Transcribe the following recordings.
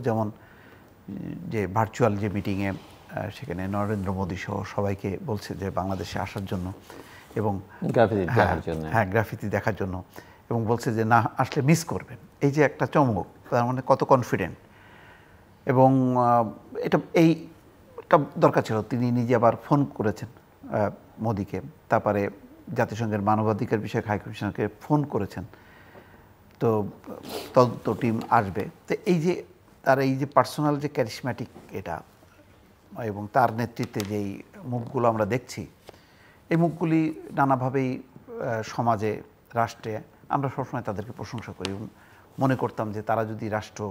যেমন যে ভার্চুয়াল যে মিটিংয়ে সেখানে নরেন্দ্র মোদী সহ সবাইকে বলছে যে বাংলাদেশে আসার জন্য এবং গ্রাফিতি দেখার জন্য এবং বলছে যে না আসলে মিস করবেন। এই যে একটা চমক, তার মানে কত কনফিডেন্ট। এবং এইটা দরকার ছিল। তিনি নিজে আবার ফোন করেছেন মোদীকে, তারপরে জাতিসংঘের মানবাধিকার বিষয়ক হাই কমিশনারকে ফোন করেছেন। তো তদন্ত টিম আসবে। তো এই যে তার এই যে পার্সোনাল যে ক্যারিসম্যাটিক এটা, এবং তার নেতৃত্বে যেই মুখগুলো আমরা দেখছি, এই মুখগুলি নানাভাবেই সমাজে, রাষ্ট্রে আমরা সবসময় তাদেরকে প্রশংসা করি এবং মনে করতাম যে তারা যদি রাষ্ট্র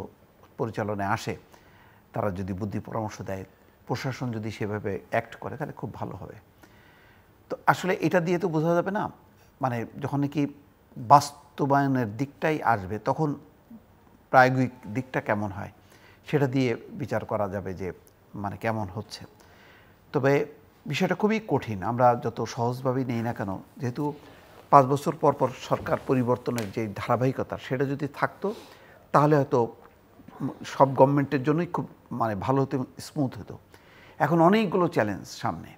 পরিচালনায় আসে, তারা যদি বুদ্ধি পরামর্শ দেয়, প্রশাসন যদি সেভাবে অ্যাক্ট করে, তাহলে খুব ভালো হবে। তো আসলে এটা দিয়ে তো বোঝা যাবে না, মানে যখন নাকি বাস্তবায়নের দিকটাই আসবে তখন প্রায়োগিক দিকটা কেমন হয় সেটা দিয়ে বিচার করা যাবে যে মানে কেমন হচ্ছে। তবে বিষয়টা খুবই কঠিন, আমরা যত সহজভাবেই নেই না কেন, যেহেতু 5 বছর পর পর সরকার পরিবর্তনের যে ধারাবাহিকতা সেটা যদি থাকতো তাহলে হয়তো সব গভর্নমেন্টের জন্যই খুব মানে ভালো হতো, স্মুথ হতো। এখন অনেকগুলো চ্যালেঞ্জ সামনে,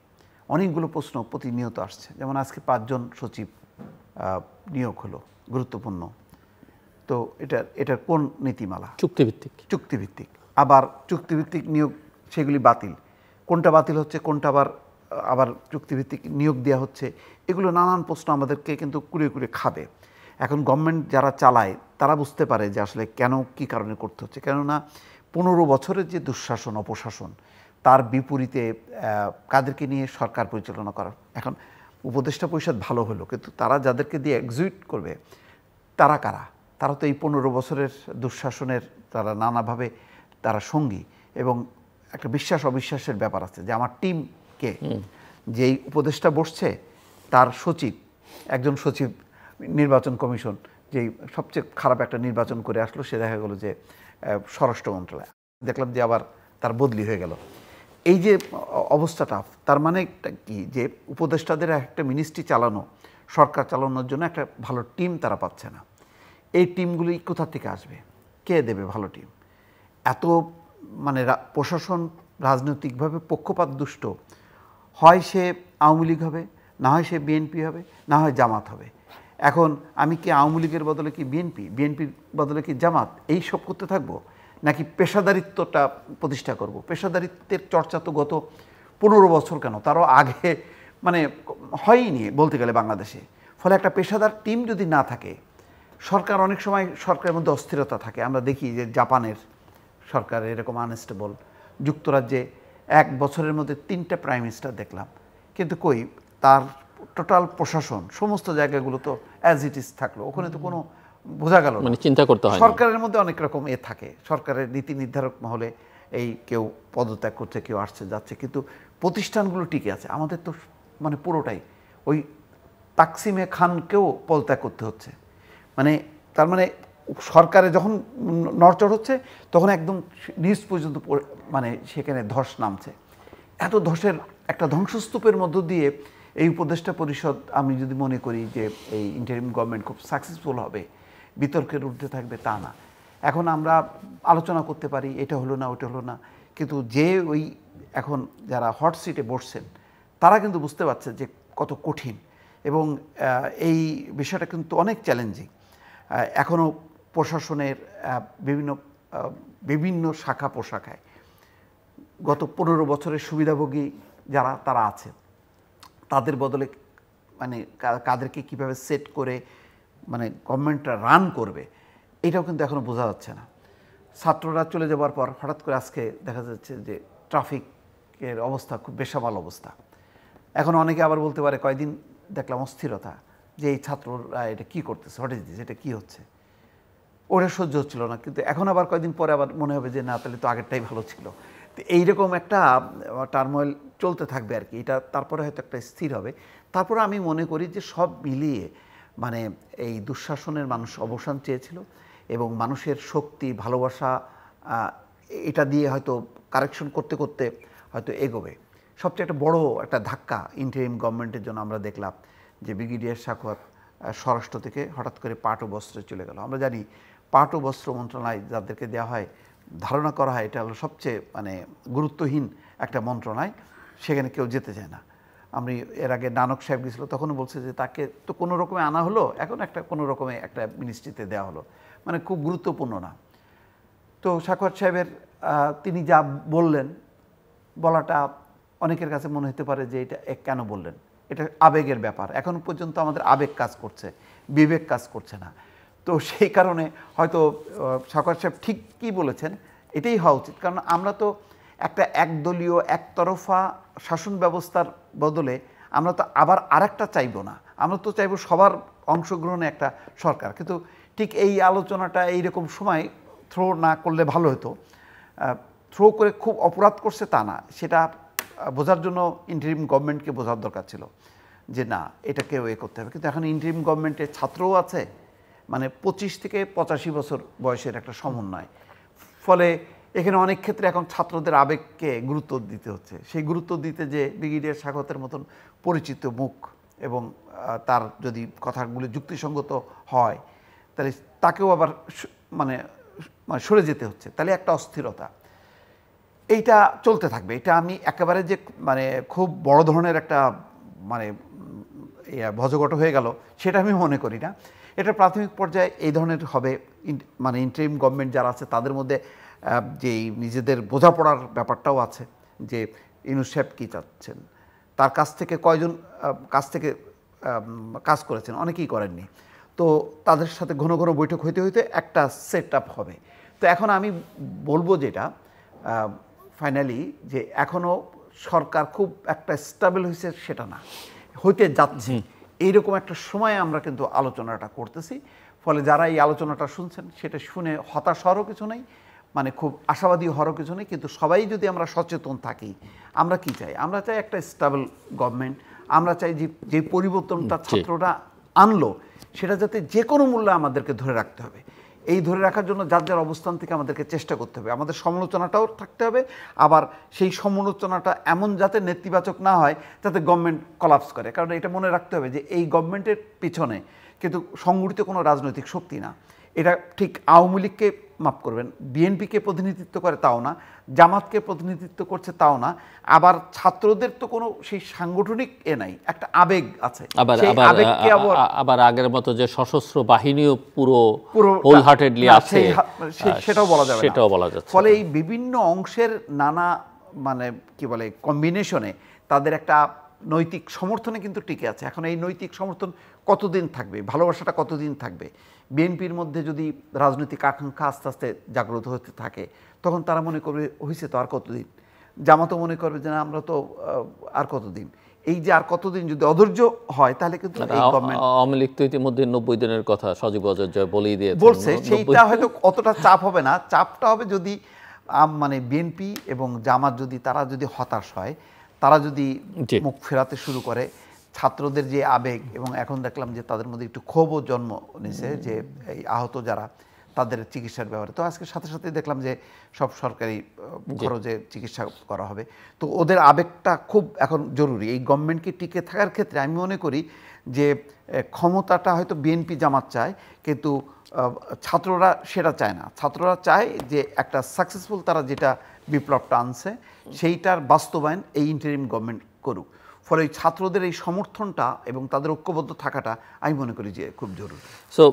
অনেকগুলো প্রশ্ন প্রতিনিয়ত আসছে। যেমন আজকে 5 জন সচিব নিয়োগ হলো, গুরুত্বপূর্ণ। তো এটার কোন নীতিমালা? চুক্তিভিত্তিক। আবার চুক্তিভিত্তিক নিয়োগ সেগুলি বাতিল, কোনটা বাতিল হচ্ছে, কোনটা আবার চুক্তিভিত্তিক নিয়োগ দেওয়া হচ্ছে, এগুলো নানান প্রশ্ন আমাদেরকে কিন্তু কুড়িয়ে কুড়িয়ে খাবে। এখন গভর্নমেন্ট যারা চালায় তারা বুঝতে পারে যে আসলে কেন, কী কারণে করতে হচ্ছে। কেননা 15 বছরের যে দুঃশাসন, অপশাসন, তার বিপরীতে কাদেরকে নিয়ে সরকার পরিচালনা করার। এখন উপদেষ্টা পরিষদ ভালো হলো, কিন্তু তারা যাদেরকে দিয়ে এক্সিকিউট করবে তারা কারা? তারা তো এই 15 বছরের দুঃশাসনের তারা নানাভাবে তারা সঙ্গী। এবং একটা বিশ্বাস অবিশ্বাসের ব্যাপার আছে যে আমার টিমকে, যেই উপদেষ্টা বসছে তার সচিব, একজন সচিব নির্বাচন কমিশন, যেই সবচেয়ে খারাপ একটা নির্বাচন করে আসলো, সে দেখা গেলো যে স্বরাষ্ট্র মন্ত্রণালয়, দেখলাম যে আবার তার বদলি হয়ে গেল। এই যে অবস্থাটা, তার মানে কি যে উপদেষ্টাদের একটা মিনিস্ট্রি চালানো, সরকার চালানোর জন্য একটা ভালো টিম তারা পাচ্ছে না। এই টিমগুলি কোথা থেকে আসবে? কে দেবে ভালো টিম? এত মানে প্রশাসন রাজনৈতিকভাবে পক্ষপাত দুষ্ট, হয় সে আওয়ামী লীগ হবে, না হয় সে বিএনপি হবে, না হয় জামাত হবে। এখন আমি কি আওয়ামী লীগের বদলে কি বিএনপির বদলে কি জামাত, এই সব করতে থাকবো? নাকি পেশাদারিত্বটা প্রতিষ্ঠা করব? পেশাদারিত্বের চর্চা তো গত 15 বছর কেন, তারও আগে মানে হয়নি বলতে গেলে বাংলাদেশে। ফলে একটা পেশাদার টিম যদি না থাকে, সরকার অনেক সময় সরকারের মধ্যে অস্থিরতা থাকে। আমরা দেখি যে জাপানের সরকার এরকম আনস্টেবল, যুক্তরাজ্যে 1 বছরের মধ্যে 3টা প্রাইম মিনিস্টার দেখলাম, কিন্তু কই তার টোটাল প্রশাসন সমস্ত জায়গাগুলো তো অ্যাজ ইট ইজ থাকলো, ওখানে তো কোনো বোঝা গেল না। চিন্তা করতে হয় সরকারের মধ্যে অনেক রকম থাকে, সরকারের নীতি নির্ধারক মহলে এই কেউ পদত্যাগ করছে, কেউ আসছে যাচ্ছে, কিন্তু প্রতিষ্ঠানগুলো টিকে আছে। আমাদের তো মানে পুরোটাই ওই তাকসিমে খানকেও পদত্যাগ করতে হচ্ছে। মানে তার মানে সরকারে যখন নড়চড় হচ্ছে তখন একদম নিউজ পর্যন্ত মানে সেখানে ধস নামছে। এত ধসের একটা ধ্বংসস্তূপের মধ্য দিয়ে এই উপদেষ্টা পরিষদ, আমি যদি মনে করি যে এই ইন্টারিম গভর্নমেন্ট খুব সাকসেসফুল হবে, বিতর্কের ঊর্ধ্বে থাকবে, তা না। এখন আমরা আলোচনা করতে পারি এটা হলো না, ওটা হলো না, কিন্তু যে ওই এখন যারা হট সিটে বসছেন তারা কিন্তু বুঝতে পারছে যে কত কঠিন, এবং এই বিষয়টা কিন্তু অনেক চ্যালেঞ্জিং। এখনও প্রশাসনের বিভিন্ন শাখা প্রশাখায় গত 15 বছরের সুবিধাভোগী যারা তারা আছে, তাদের বদলে মানে কাদেরকে কীভাবে সেট করে মানে গভর্নমেন্টটা রান করবে, এটাও কিন্তু এখনও বোঝা যাচ্ছে না। ছাত্ররা চলে যাওয়ার পর হঠাৎ করে আজকে দেখা যাচ্ছে যে ট্রাফিকের অবস্থা খুব বেসামাল অবস্থা। এখন অনেকে আবার বলতে পারে, কয়দিন দেখলাম অস্থিরতা, যে এই ছাত্ররা এটা কী করতেছে, হোয়াট ইজ দিস, এটা কী হচ্ছে, ওটা সহ্য হচ্ছিল না। কিন্তু এখন আবার কয়দিন পরে আবার মনে হবে যে না, তাহলে তো আগেরটাই ভালো ছিল। তো এইরকম একটা টার্মোয়েল চলতে থাকবে আর কি। এটা তারপরে হয়তো একটা স্থির হবে। তারপরে আমি মনে করি যে সব মিলিয়ে মানে এই দুঃশাসনের মানুষ অবসান চেয়েছিল, এবং মানুষের শক্তি, ভালোবাসা, এটা দিয়ে হয়তো কারেকশন করতে করতে হয়তো এগোবে। সবচেয়ে একটা বড় একটা ধাক্কা ইন্টারিম গভর্নমেন্টের জন্য আমরা দেখলাম যে ব্রিগেডিয়ার সাখাওয়াত স্বরাষ্ট্র থেকে হঠাৎ করে পাট ও বস্ত্রে চলে গেল। আমরা জানি পাট ও বস্ত্র মন্ত্রণালয় যাদেরকে দেওয়া হয় ধারণা করা হয় এটা হলো সবচেয়ে মানে গুরুত্বহীন একটা মন্ত্রণায়, সেখানে কেউ যেতে চায় না। আমি এর আগে নানক সাহেব গেছিল, তখনও বলছে যে তাকে তো কোনো রকমে আনা হলো, এখন একটা কোনো রকমে একটা মিনিস্ট্রিতে দেওয়া হলো, মানে খুব গুরুত্বপূর্ণ না। তো সাখাওয়াত সাহেবের তিনি যা বললেন, বলাটা অনেকের কাছে মনে হতে পারে যে এটা কেন বললেন, এটা আবেগের ব্যাপার। এখন পর্যন্ত আমাদের আবেগ কাজ করছে, বিবেক কাজ করছে না। তো সেই কারণে হয়তো সাখাওয়াত সাহেব ঠিক কী বলেছেন এটাই হওয়া উচিত, কারণ আমরা তো একটা একদলীয় একতরফা শাসন ব্যবস্থার বদলে আমরা তো আবার আরেকটা চাইবো না, আমরা তো চাইবো সবার অংশগ্রহণে একটা সরকার। কিন্তু ঠিক এই আলোচনাটা এইরকম সময় থ্রো না করলে ভালো হতো। থ্রো করে খুব অপরাধ করছে তা না, সেটা বোঝার জন্য ইন্টারিম গভর্নমেন্টকে বোঝার দরকার ছিল যে না এটাকেও করতে হবে। কিন্তু এখন ইন্টারিম গভর্নমেন্টে ছাত্রও আছে, মানে 25 থেকে 85 বছর বয়সের একটা সমন্বয়। ফলে এখানে অনেক ক্ষেত্রে এখন ছাত্রদের আবেগকে গুরুত্ব দিতে হচ্ছে। সেই গুরুত্ব দিতে যে ব্রিগেডিয়ার সাখাওয়াতের মতন পরিচিত মুখ এবং তার যদি কথাগুলি যুক্তিসঙ্গত হয়, তাহলে তাকেও আবার মানে সরে যেতে হচ্ছে, তাহলে একটা অস্থিরতা এইটা চলতে থাকবে। এটা আমি একেবারে যে মানে খুব বড় ধরনের একটা মানে ভজঘট হয়ে গেল সেটা আমি মনে করি না। এটা প্রাথমিক পর্যায়ে এই ধরনের হবে। মানে ইন্টারিম গভর্নমেন্ট যারা আছে তাদের মধ্যে যেই নিজেদের বোঝাপড়ার ব্যাপারটাও আছে, যে ইউনূস সাহেব কী চাচ্ছেন, তার কাছ থেকে কয়জন কাজ করেছেন, অনেকেই করেননি। তো তাদের সাথে ঘন ঘন বৈঠক হইতে হইতে একটা সেট আপ হবে। তো এখন আমি বলবো যেটা ফাইনালি, যে এখনও সরকার খুব একটা স্টেবল হয়েছে সেটা না, হইতে যাচ্ছে। এইরকম একটা সময়ে আমরা কিন্তু আলোচনাটা করতেছি। ফলে যারা এই আলোচনাটা শুনছেন সেটা শুনে হতাশ হওয়ারও কিছু নেই, মানে খুব আশাবাদী হওয়ারও কিছু নেই। কিন্তু সবাই যদি আমরা সচেতন থাকি, আমরা কি চাই? আমরা চাই একটা স্টেবল গভর্নমেন্ট। আমরা চাই যে পরিবর্তনটা ছাত্ররা আনলো সেটা যাতে যে কোনো মূল্যে আমাদেরকে ধরে রাখতে হবে। এই ধরে রাখার জন্য যার যার অবস্থান থেকে আমাদেরকে চেষ্টা করতে হবে। আমাদের সমালোচনাটাও থাকতে হবে, আবার সেই সমালোচনাটা এমন যাতে নেতিবাচক না হয় যাতে গভর্নমেন্ট কলাপস করে। কারণ এটা মনে রাখতে হবে যে এই গভর্নমেন্টের পিছনে কিন্তু সংগঠিত কোনো রাজনৈতিক শক্তি না। এটা ঠিক আওয়ামী লীগকে মাফ করবেন, বিএনপিকে প্রতিনিধিত্ব করে তাও না, জামাতকে প্রতিনিধিত্ব করছে তাও না, আবার ছাত্রদের তো কোনো সেই সাংগঠনিক নাই, একটা আবেগ আছে। আবার আগের মতো যে সশস্ত্র বাহিনীও পুরো হোল হার্টেডলি আছে সেটাও বলা যাবে, সেটাও বলা যাচ্ছে। ফলে এই বিভিন্ন অংশের নানা মানে কি বলে কম্বিনেশনে তাদের একটা নৈতিক সমর্থনে কিন্তু টিকে আছে। এখন এই নৈতিক সমর্থন কতদিন থাকবে, ভালোবাসাটা কতদিন থাকবে? বিএনপির মধ্যে যদি রাজনৈতিক আকাঙ্ক্ষা আস্তে আস্তে জাগ্রত হতে থাকে, তখন তারা মনে করবে হয়েছে তো আর কতদিন। জামাতও মনে করবে যে না আমরা তো আর কতদিন। এই যে আর কতদিন যদি অধৈর্য হয় তাহলে কিন্তু আওয়ামী লীগ তো ইতিমধ্যে 90 দিনের কথা সজীব অজয় বলেই দিয়েছে, বলছে। সেইটা হয়তো অতটা চাপ হবে না, চাপটা হবে যদি মানে বিএনপি এবং জামাত যদি তারা যদি হতাশ হয়, তারা যদি মুখ ফেরাতে শুরু করে, ছাত্রদের যে আবেগ, এবং এখন দেখলাম যে তাদের মধ্যে একটু ক্ষোভও জন্ম নিয়েছে যে এই আহত যারা তাদের চিকিৎসার ব্যাপারে। তো আজকে সাথে সাথে দেখলাম যে সব সরকারি খরচে চিকিৎসা করা হবে। তো ওদের আবেগটা খুব এখন জরুরি। এই গভর্নমেন্টকে টিকে থাকার ক্ষেত্রে আমি মনে করি যে ক্ষমতাটা হয়তো বিএনপি জামাত চায়, কিন্তু ছাত্ররা সেটা চায় না। ছাত্ররা চায় যে একটা সাকসেসফুল তারা যেটা বিপ্লবটা আনছে সেইটার বাস্তবায়ন এই ইন্টারিম গভর্নমেন্ট করুক। ফলে এই ছাত্রদের এই সমর্থনটা এবং তাদের ঐক্যবদ্ধ থাকাটা আমি মনে করি যে খুব জরুরি। সো